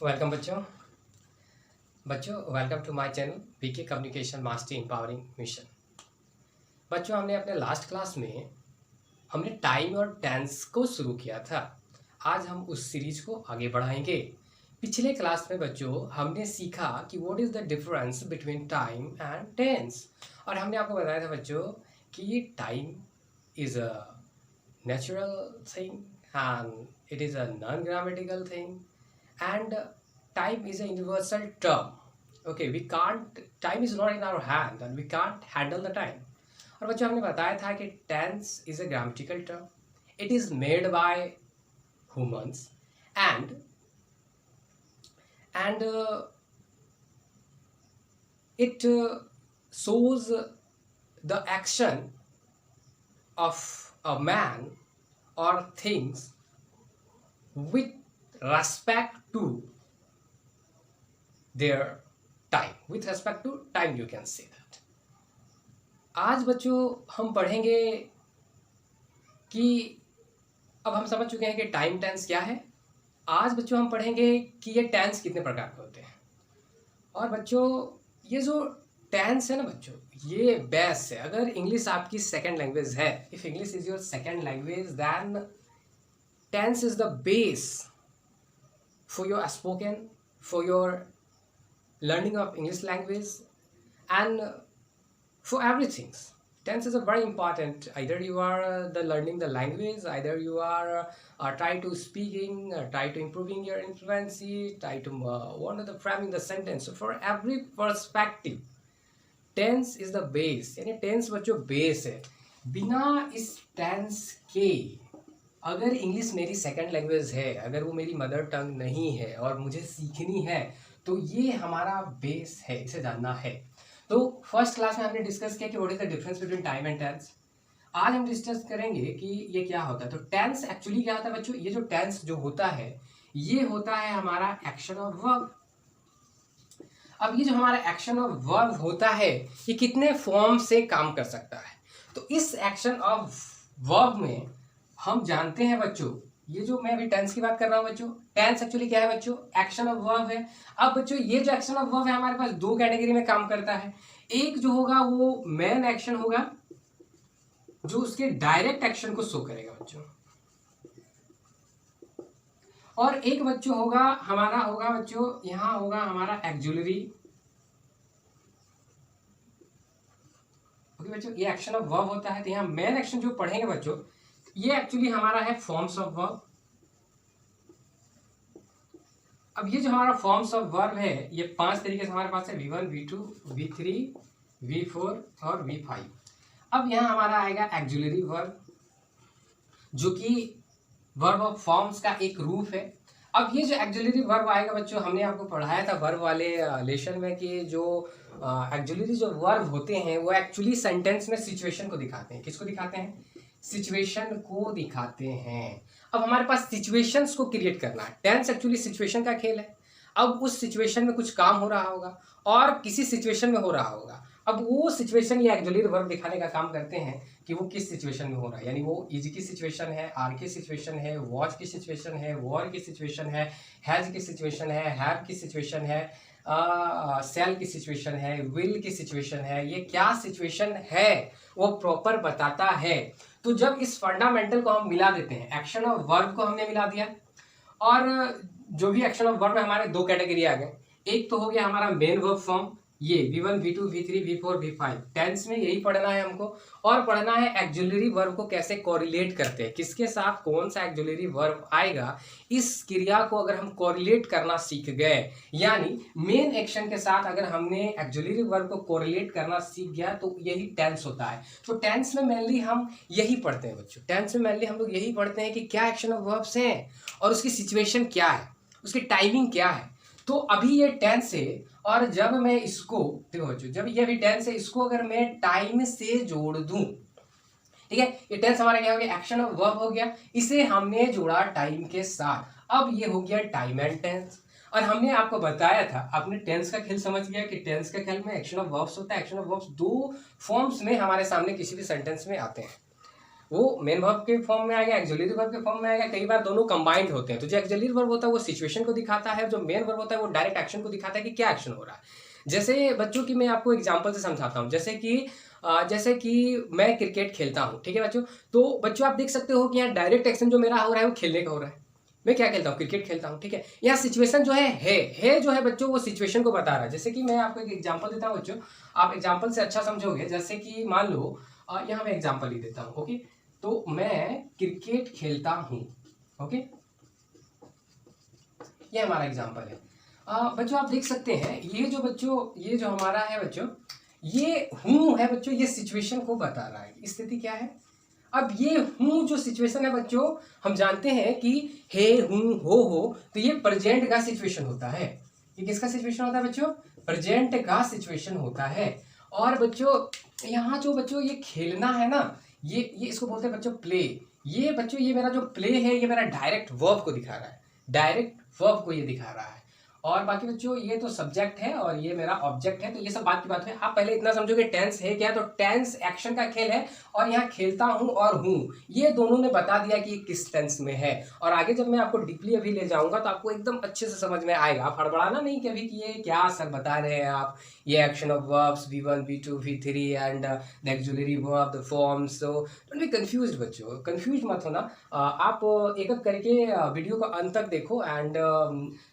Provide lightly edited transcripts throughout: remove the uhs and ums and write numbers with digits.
Welcome बच्चों welcome to my channel PK communication mastery empowering mission. बच्चों, हमने अपने लास्ट क्लास में हमने टाइम और टेंस को शुरू किया था। आज हम उस सीरीज को आगे बढ़ाएंगे। पिछले क्लास में बच्चों हमने सीखा कि what is the difference between time and tense, और हमने आपको बताया था बच्चों कि time is a natural thing and it is a non-grammatical thing, and time is a universal term. Okay, we can't, time is not in our hand and we can't handle the time. और बच्चों हमने बताया था कि tense is a grammatical term. It is made by humans and it shows the action of a man or things with respect to their time. With respect to time you can say that. आज बच्चों हम पढ़ेंगे कि अब हम समझ चुके हैं कि टाइम टेंस क्या है। आज बच्चों हम पढ़ेंगे कि ये टेंस कितने प्रकार के होते हैं। और बच्चों ये जो टेंस है ना बच्चों, ये बेस है। अगर इंग्लिश आपकी सेकंड लैंग्वेज है, if English is your second language, then tense is the base for your spoken, for your learning of English language, and for everything. Tense is a very important. Either you are the learning the language, either you are try to speaking, try to improving your fluency, try to one of the framing the sentence. So for every perspective, tense is the base. यानी tense बच्चों base है। बिना इस tense के अगर English मेरी second language है, अगर वो मेरी मदर टंग नहीं है और मुझे सीखनी है, तो ये हमारा बेस है, इसे जानना है। तो फर्स्ट क्लास में हमने डिस्कस किया कि what is the difference between time and tense. आज हम डिस्कस करेंगे कि ये क्या होता है। तो टेंस एक्चुअली क्या होता है बच्चों? ये जो टेंस जो होता है, ये होता है हमारा एक्शन और वर्ब। अब ये जो हमारा एक्शन और वर्ब होता है, ये कितने फॉर्म से काम कर सकता है। तो इस एक्शन और वर्ब में हम जानते हैं बच्चों, ये जो मैं अभी टेंस की बात कर रहा हूँ बच्चों, टेंस एक्चुअली क्या है बच्चों? एक्शन ऑफ वर्ब है। अब बच्चों ये जो एक्शन ऑफ वर्ब है हमारे पास दो कैटेगरी में काम करता है। एक जो होगा वो मेन एक्शन होगा, जो उसके डायरेक्ट एक्शन को शो करेगा बच्चों, और एक बच्चों होगा हमारा होगा बच्चों, यहां होगा हमारा एक्जुलरी। ओके बच्चों, ये एक्शन ऑफ वर्ब होता है। तो यहाँ मेन एक्शन जो पढ़ेंगे बच्चों, ये एक्चुअली हमारा है फॉर्म्स ऑफ वर्ब। अब ये जो हमारा फॉर्म्स ऑफ वर्ब है, ये 5 तरीके से हमारे पास है, V1, V2, V3, V4 और V5। अब यहाँ हमारा आएगा एक्जुलरी वर्ब, जो कि वर्ब ऑफ फॉर्म्स का एक रूप है। अब ये जो एक्जुलरी वर्ब आएगा बच्चों, हमने आपको पढ़ाया था वर्ब वाले लेसन में कि जो एक्जुलरी जो वर्ब होते हैं वो एक्चुअली सेंटेंस में सिचुएशन को दिखाते हैं। किसको दिखाते हैं? सिचुएशन को दिखाते हैं। अब हमारे पास सिचुएशंस को क्रिएट करना है। टेंस एक्चुअली सिचुएशन का खेल है। अब उस सिचुएशन में कुछ काम हो रहा होगा और किसी सिचुएशन में हो रहा होगा। अब वो सिचुएशन ये एक्जुलरी वर्ब दिखाने का काम करते हैं कि वो किस सिचुएशन में हो रहा है। यानी वो इज की सिचुएशन है, आर की सिचुएशन है, वॉच की सिचुएशन है, वॉर की सिचुएशन है, हैज की सिचुएशन है, हैव की सिचुएशन है, सेल की सिचुएशन है, विल की सिचुएशन है। ये क्या सिचुएशन है वो प्रॉपर बताता है। तो जब इस फंडामेंटल को हम मिला देते हैं, एक्शन और वर्ब को हमने मिला दिया, और जो भी एक्शन और वर्ब में हमारे दो कैटेगरी आ गए। एक तो हो गया हमारा मेन वर्ब फॉर्म, ये V1, V2, V3, V4, V5। Tense में यही पढ़ना है हमको, और पढ़ना है एक्जुलरी वर्ब को कैसे कोरिलेट करते हैं, किसके साथ कौन सा एक्जुलरी वर्ब आएगा। इस क्रिया को अगर हम कोरिलेट करना सीख गए, यानी मेन एक्शन के साथ अगर हमने एक्जुलरी वर्ब को कोरिलेट करना सीख गया, तो यही टेंस होता है। तो टेंस में मेनली हम यही पढ़ते हैं बच्चों। टेंस में मेनली हम लोग यही पढ़ते हैं कि क्या एक्शन ऑफ वर्ब्स हैं और उसकी सिचुएशन क्या है, उसकी टाइमिंग क्या है। तो अभी ये टेंस है, और जब मैं इसको देखो बच्चों, जब ये भी टेंस है, इसको अगर मैं टाइम से जोड़ दूं, ठीक है, ये टेंस हमारा क्या हो गया? एक्शन ऑफ वर्ब हो गया। इसे हमने जोड़ा टाइम के साथ, अब ये हो गया टाइम एंड टेंस। और हमने आपको बताया था, आपने टेंस का खेल समझ गया कि टेंस का खेल में एक्शन ऑफ वर्ब्स होता है। एक्शन ऑफ वर्ब्स दो फॉर्म्स में हमारे सामने किसी भी सेंटेंस में आते हैं। वो मेन वर्ब के फॉर्म में आएगा, एक्सिलरी वर्ब के फॉर्म में आएगा, कई बार दोनों कंबाइंड होते हैं। तो जो एक्सिलरी वर्ब होता है वो सिचुएशन को दिखाता है, जो मेन वर्ब होता है वो डायरेक्ट एक्शन को दिखाता है कि क्या एक्शन हो रहा है। जैसे बच्चों की मैं आपको एग्जांपल से समझाता हूँ, जैसे कि मैं क्रिकेट खेलता हूँ, ठीक है बच्चों। तो बच्चों आप देख सकते हो कि यहाँ डायरेक्ट एक्शन जो मेरा हो रहा है वो खेलने का हो रहा है। मैं क्या खेलता हूँ, क्रिकेट खेलता हूँ, ठीक है। यहाँ सिचुएशन जो है जो है बच्चों वो सिचुएशन को बता रहा है। जैसे कि मैं आपको एक एग्जांपल देता हूँ बच्चों, आप एग्जांपल से अच्छा समझोगे। जैसे कि मान लो यहाँ मैं एग्जांपल ही देता हूँ, ओके। तो मैं क्रिकेट खेलता हूँ, ओके, ये हमारा एग्जांपल है। बच्चों आप देख सकते हैं ये जो हमारा है बच्चों, ये हूँ है बच्चों, ये सिचुएशन को बता रहा है, स्थिति क्या है। अब ये हूँ जो सिचुएशन है बच्चों, हम जानते हैं कि हे हूँ हो, तो ये प्रेजेंट का सिचुएशन होता है। ये किसका सिचुएशन होता है बच्चों, प्रेजेंट का सिचुएशन होता है। और बच्चों यहाँ जो बच्चों ये खेलना है ना, ये इसको बोलते हैं बच्चों प्ले। ये बच्चों ये मेरा जो प्ले है ये मेरा डायरेक्ट वर्ब को दिखा रहा है, डायरेक्ट वर्ब को ये दिखा रहा है। और बाकी बच्चों ये तो सब्जेक्ट है और ये मेरा ऑब्जेक्ट है। तो ये सब बात की बात है। आप पहले इतना समझो कि टेंस है क्या, तो टेंस एक्शन का खेल है, और यहाँ खेलता हूँ और हूँ ये दोनों ने बता दिया कि ये किस टेंस में है। और आगे जब मैं आपको डीपली अभी ले जाऊंगा तो आपको एकदम अच्छे से समझ में आएगा। आप हड़बड़ाना नहीं कि अभी कि ये क्या सर बता रहे हैं आप, ये action of verbs V1 V2 V3 and the axillary verb the forms. So don't be confused बच्चों, कंफ्यूज मत होना। आप एक एक करके वीडियो को अंत तक देखो एंड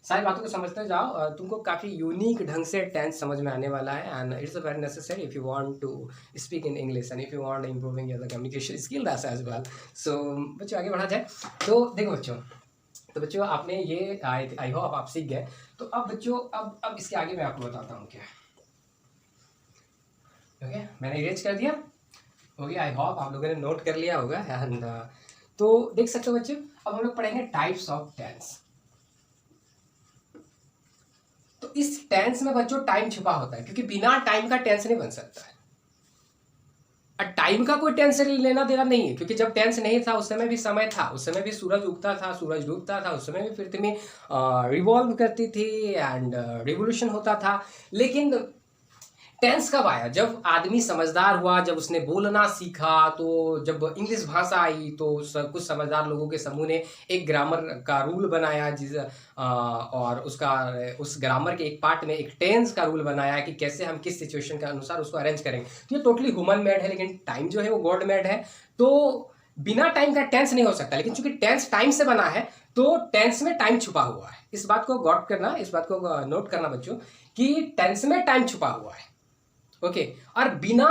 सारी बातों को समझते जाओ। तुमको काफ़ी यूनिक ढंग से टेंस समझ में आने वाला है and it's a very necessary if you want to speak in English and if you want improving your communication skill as well. So बच्चों आगे बढ़ा जाए। तो देखो बच्चों, तो बच्चों आपने ये आई होप आप सीख गए। तो अब बच्चों अब इसके आगे मैं आपको बताता हूँ क्या। ओके, मैंने इरेज कर दिया, ओके। आई होप आप लोगों ने नोट कर लिया होगा एंड तो देख सकते हो बच्चों, अब हम लोग पढ़ेंगे टाइप्स ऑफ टेंस। तो इस टेंस में बच्चों टाइम छुपा होता है, क्योंकि बिना टाइम का टेंस नहीं बन सकता है। टाइम का कोई टेंस लेना देना नहीं है, क्योंकि जब टेंस नहीं था उस समय भी समय था, उस समय भी सूरज उगता था, सूरज डूबता था, उस समय भी पृथ्वी रिवॉल्व करती थी एंड रिवोल्यूशन होता था। लेकिन टेंस कब आया, जब आदमी समझदार हुआ, जब उसने बोलना सीखा, तो जब इंग्लिश भाषा आई तो कुछ समझदार लोगों के समूह ने एक ग्रामर का रूल बनाया और उस ग्रामर के एक पार्ट में एक टेंस का रूल बनाया कि कैसे हम किस सिचुएशन के अनुसार उसको अरेंज करेंगे। तो ये टोटली ह्यूमन मेड है, लेकिन टाइम जो है वो गॉड मेड है। तो बिना टाइम का टेंस नहीं हो सकता, लेकिन चूंकि टेंस टाइम से बना है तो टेंस में टाइम छुपा हुआ है। इस बात को गॉट करना, इस बात को नोट करना बच्चों कि टेंस में टाइम छुपा हुआ है, ओके। और बिना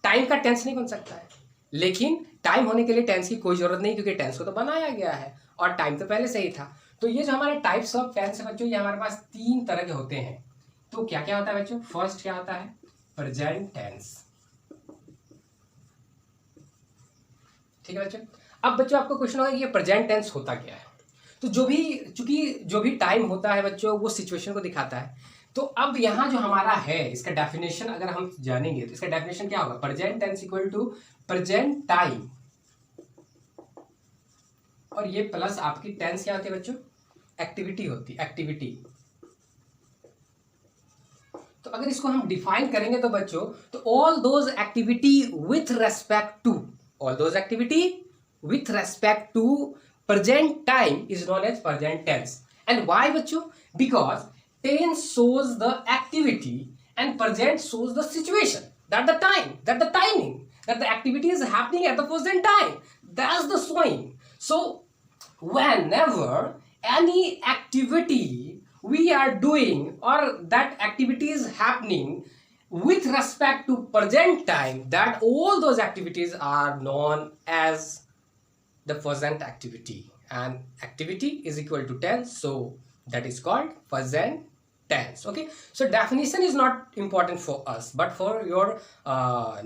टाइम का टेंस नहीं बन सकता है, लेकिन टाइम होने के लिए टेंस की कोई जरूरत नहीं, क्योंकि टेंस को तो बनाया गया है और टाइम तो पहले से ही था। तो ये जो हमारे टाइप्स ऑफ टेंस है बच्चों, ये हमारे पास 3 तरह के होते हैं। तो क्या क्या होता है बच्चों, फर्स्ट क्या होता है, प्रेजेंट टेंस, ठीक है बच्चों। अब बच्चों आपको क्वेश्चन होगा कि ये प्रेजेंट टेंस होता क्या है। तो चूंकि जो भी टाइम होता है बच्चों वो सिचुएशन को दिखाता है। तो अब यहाँ जो हमारा है इसका डेफिनेशन अगर हम जानेंगे तो इसका डेफिनेशन क्या होगा, present tense equal to present time, और ये प्लस आपकी टेंस क्या होती है बच्चों, एक्टिविटी होती है, एक्टिविटी। तो अगर इसको हम डिफाइन करेंगे तो बच्चों, तो all those activity with respect to, all those activity with respect to present time is known as present tense. And why बच्चों, because tense shows the activity and present shows the situation, that the time, that the timing, that the activity is happening at the present time, that's the showing. So whenever any activity we are doing or that activity is happening with respect to present time, that all those activities are known as the present activity, and activity is equal to tense, so that is called present tense. Okay, so definition is not important for us, but for your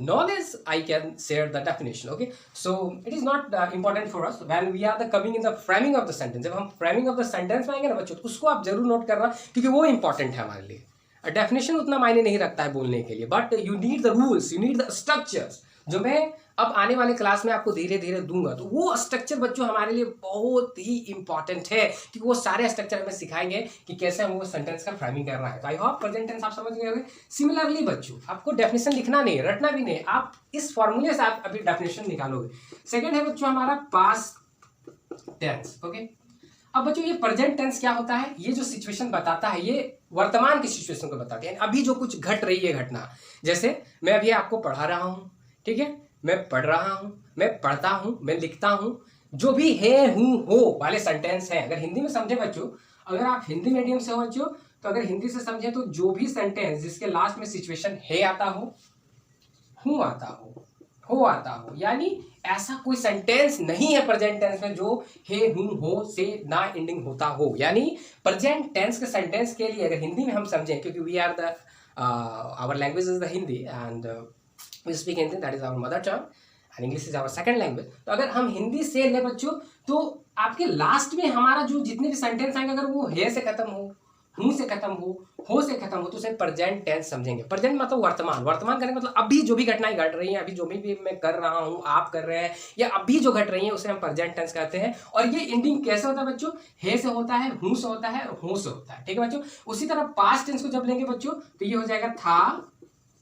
knowledge I can share the definition. Okay, so it is not important for us when we are coming in the framing of the sentence. जब हम framing of the sentence में आएंगे ना बच्चों, तो उसको आप जरूर नोट करना, क्योंकि वो important है हमारे लिए। डेफिनेशन उतना मायने नहीं रखता है बोलने के लिए, but you need the rules, you need the structures, जो मैं अब आने वाले क्लास में आपको धीरे धीरे दूंगा। तो वो स्ट्रक्चर बच्चों हमारे लिए बहुत ही इंपॉर्टेंट है, क्योंकि वो सारे स्ट्रक्चर हमें सिखाएंगे कि कैसे हमको सेंटेंस का फ्रेमिंग करना है। तो आई होप प्रेजेंट टेंस आप समझ गए होंगे। सिमिलरली बच्चों आपको डेफिनेशन लिखना नहीं, रटना भी नहीं, आप इस फॉर्मूले से आप अभी डेफिनेशन निकालोगे। सेकेंड है बच्चों हमारा पास्ट टेंस। ओके, अब बच्चों ये प्रेजेंट टेंस क्या होता है, ये जो सिचुएशन बताता है ये वर्तमान की सिचुएशन को बताती है, अभी जो कुछ घट रही है घटना। जैसे मैं अभी आपको पढ़ा रहा हूँ, ठीक है, मैं पढ़ रहा हूँ, मैं पढ़ता हूँ, मैं लिखता हूँ, जो भी है हूँ हो वाले सेंटेंस हैं। अगर हिंदी में समझे बच्चों, अगर आप हिंदी मीडियम से हो बच्चों, तो अगर हिंदी से समझे तो जो भी सेंटेंस जिसके लास्ट में सिचुएशन है आता हो, हूँ आता हो आता हो, यानी ऐसा कोई सेंटेंस नहीं है प्रेजेंट टेंस में जो हे हूँ हो से ना एंडिंग होता हो। यानी प्रेजेंट टेंस के सेंटेंस के लिए अगर हिंदी में हम समझें, क्योंकि we are the our language is the Hindi and we speak Hindi, that is our mother tongue and English is our second language. तो अगर हम हिंदी से ले बच्चों, तो आपके लास्ट में हमारा जो जितने भी सेंटेंस आएंगे अगर वो हे से खत्म हो से खत्म हो से खत्म हो, तो उसे प्रेजेंट टेंस समझेंगे। प्रेजेंट मतलब वर्तमान, वर्तमान करने मतलब अभी जो भी घटनाएं घट रही हैं, अभी जो भी मैं कर रहा हूं, आप कर रहे हैं, या अभी जो घट रही हैं उसे हम प्रेजेंट टेंस कहते हैं। और ये एंडिंग कैसे होता है बच्चों, हे से होता है, हूं से होता है और हो से होता है, ठीक है बच्चों। उसी तरह पास्ट टेंस को जब लेंगे बच्चों तो ये हो जाएगा था,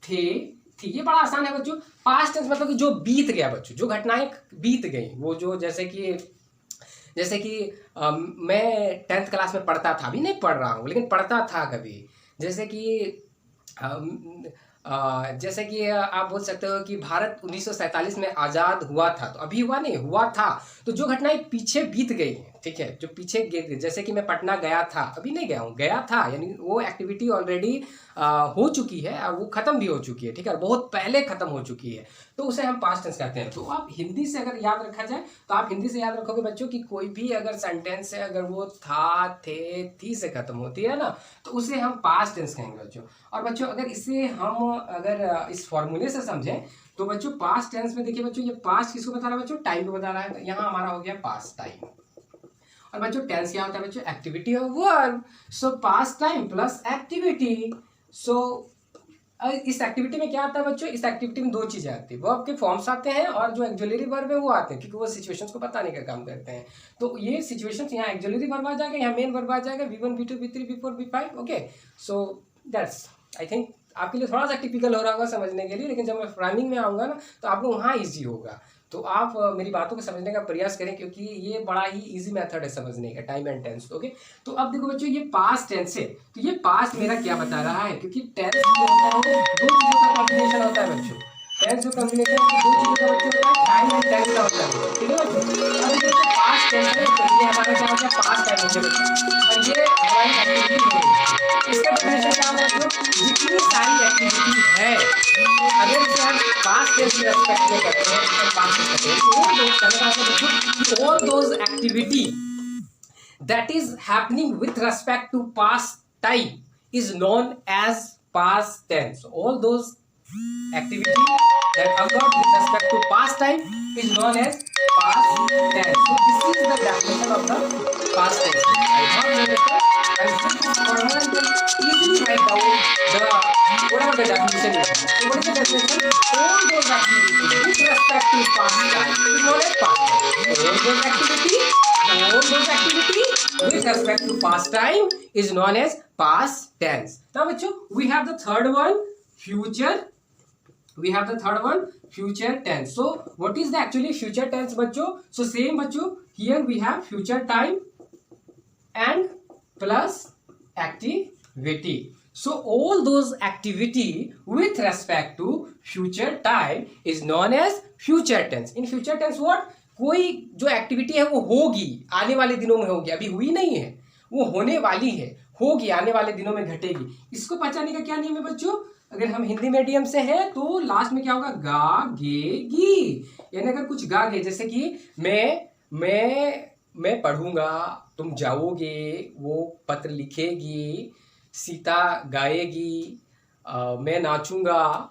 थे, थी। ये बड़ा आसान है बच्चों। पास्ट टेंस मतलब कि जो बीत गया बच्चों, जो घटनाएं बीत गई, वो जो जैसे कि मैं 10th क्लास में पढ़ता था, अभी नहीं पढ़ रहा हूँ लेकिन पढ़ता था कभी। जैसे कि आप बोल सकते हो कि भारत 1947 में आज़ाद हुआ था, तो अभी हुआ नहीं, हुआ था। तो जो घटनाएं पीछे बीत गई हैं, ठीक है, जो पीछे गई, जैसे कि मैं पटना गया था, अभी नहीं गया हूँ, गया था, यानी वो एक्टिविटी ऑलरेडी हो चुकी है और वो खत्म भी हो चुकी है, ठीक है, बहुत पहले खत्म हो चुकी है, तो उसे हम पास्ट टेंस कहते हैं। तो आप हिंदी से अगर याद रखा जाए तो आप हिंदी से याद रखोगे बच्चों कि कोई भी अगर सेंटेंस है, अगर वो था, थे, थी से खत्म होती है ना, तो उसे हम पास्ट टेंस कहेंगे बच्चों। और बच्चों अगर इसे हम अगर इस फॉर्मूले से समझें तो बच्चों पास्ट टेंस में देखिए बच्चों, ये पास्ट किसको बता रहा है बच्चों, टाइम को बता रहा है। यहाँ हमारा हो गया पास्ट टाइम। और बच्चों टेंस क्या होता है बच्चों, activity of verb. So past time plus activity. So इस एक्टिविटी में क्या आता है बच्चों, इस एक्टिविटी में दो चीजें आती है, वर्ब के फॉर्म्स आते हैं और जो एक्जुलरी वर्ब है वो आते हैं, क्योंकि वो सिचुएशंस को बताने का काम करते हैं। तो ये सिचुएशंस यहाँ एक्जुलरी वर्ब आ जाएगा, यहाँ मेन वर्ब आ जाएगा, V1 V2 V3 V4 V5। Okay, so that's I think आपके लिए थोड़ा सा टिपिकल हो रहा होगा समझने के लिए, लेकिन जब मैं फ्रेमिंग में आऊँगा ना तो आपको वहाँ ईजी होगा। तो आप मेरी बातों को समझने का प्रयास करें, क्योंकि ये बड़ा ही इजी मेथड है समझने का, टाइम एंड टेंस। ओके, तो अब देखो बच्चों ये पास्ट टेंस है, तो ये पास्ट मेरा क्या बता रहा है, क्योंकि टेंस जो होता है दो चीजों का कॉम्बिनेशन होता है बच्चों। टेंस जो कॉम्बिनेशन दो चीजों का बच्चों होता है, टाइम एंड टेंस का होता है, ठीक है बच्चों। अब ये पास्ट टेंस है, तो ये हमारा क्या होता है, पास्ट टाइम होता है बच्चों, और ये हमारी एक्टिविटी है। इसका डेफिनेशन क्या होगा बच्चों, जितनी सारी एक्टिविटी है अगर इसे हम पास्ट टेंस के रेस्पेक्ट में करते हैं, तो पास्ट टेंस कहते हैं all those activity that is happening with respect to past time is known as past tense. All those activity that occurred with respect to past time is known as past tense. So this is the definition of the past tense. I hope you understand. And since this formula, you can easily write down whatever the definition is. So what is the definition? All those activities with respect to past time is known as past tense. All those activity with respect to past time is known as past tense. Now bachcho we have the third one, future. We have the third one, future tense. So what is the actually future tense bachcho? So same bachcho, here we have future time and plus activity. So all those activity with respect to future time is known as future tense. In future tense what, कोई जो activity है वो होगी, आने वाले दिनों में होगी, अभी हुई नहीं है, वो होने वाली है, होगी, आने वाले दिनों में घटेगी। इसको पहचानने का क्या नियम है बच्चों, अगर हम हिंदी मीडियम से हैं तो लास्ट में क्या होगा, गा गे गी। यानी अगर कुछ गा गे, जैसे कि मैं पढ़ूंगा, तुम जाओगे, वो पत्र लिखेगी, सीता गाएगी, मैं नाचूंगा,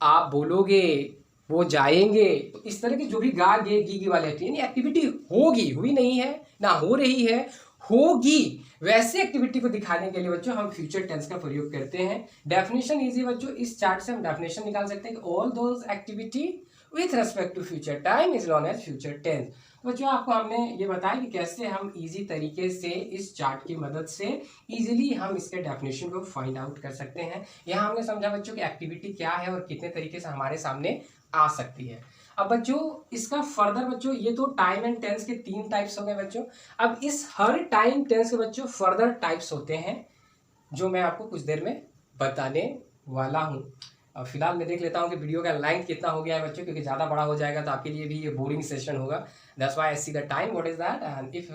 आप बोलोगे, वो जाएंगे। तो इस तरह की जो भी गा गे गी वाले यानी एक्टिविटी होगी, हुई नहीं है, ना हो रही है, होगी, वैसे एक्टिविटी को दिखाने के लिए बच्चों हम फ्यूचर टेंस का प्रयोग करते हैं। डेफिनेशन इजी बच्चों, इस चार्ट से हम डेफिनेशन निकाल सकते हैं कि all those activity with respect to future time is known as future tense. बच्चों आपको हमने ये बताया कि कैसे हम इजी तरीके से इस चार्ट की मदद से इजीली हम इसके डेफिनेशन को फाइंड आउट कर सकते हैं। यहाँ हमने समझा बच्चों कि एक्टिविटी क्या है और कितने तरीके से हमारे सामने आ सकती है। अब बच्चों इसका फर्दर बच्चों, ये तो टाइम एंड टेंस के 3 टाइप्स हो गए बच्चों। अब इस हर टाइम टेंस के बच्चों फर्दर टाइप्स होते हैं जो मैं आपको कुछ देर में बताने वाला हूँ। अब फिलहाल मैं देख लेता हूँ कि वीडियो का लेंथ कितना हो गया है बच्चों, क्योंकि ज़्यादा बड़ा हो जाएगा तो आपके लिए भी ये बोरिंग सेशन होगा। That's why I see the time what is that, and if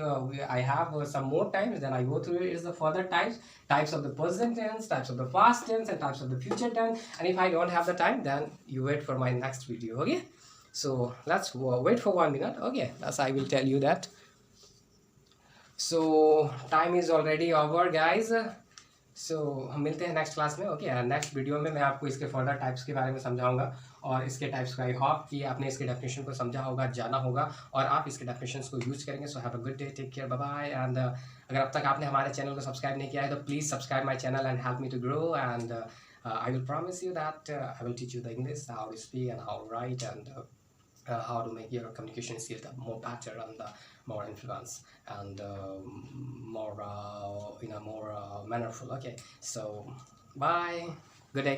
I have some more time then I go through is the further types of the present tense, types of the past tense and types of the future tense. And if I don't have the time then you wait for my next video. Okay, so let's wait for 1 minute. Okay, thus I will tell you that. So time is already over guys. So हम मिलते हैं next class में। Okay, next video में मैं आपको इसके further types के बारे में समझाऊंगा और इसके टाइप्स का आई होप कि आपने इसके डेफिनेशन को समझा होगा, जाना होगा और आप इसके डेफिनेशंस को यूज करेंगे। So have a good day, take care, bye bye. And अगर अब तक आपने हमारे चैनल को सब्सक्राइब नहीं किया है तो please subscribe my channel and help me to grow. And I will promise you that I will teach you the English, how to speak and how to write, and how to make your communication skills more better and more influence and more in a more mannerful. Okay, so bye, good day.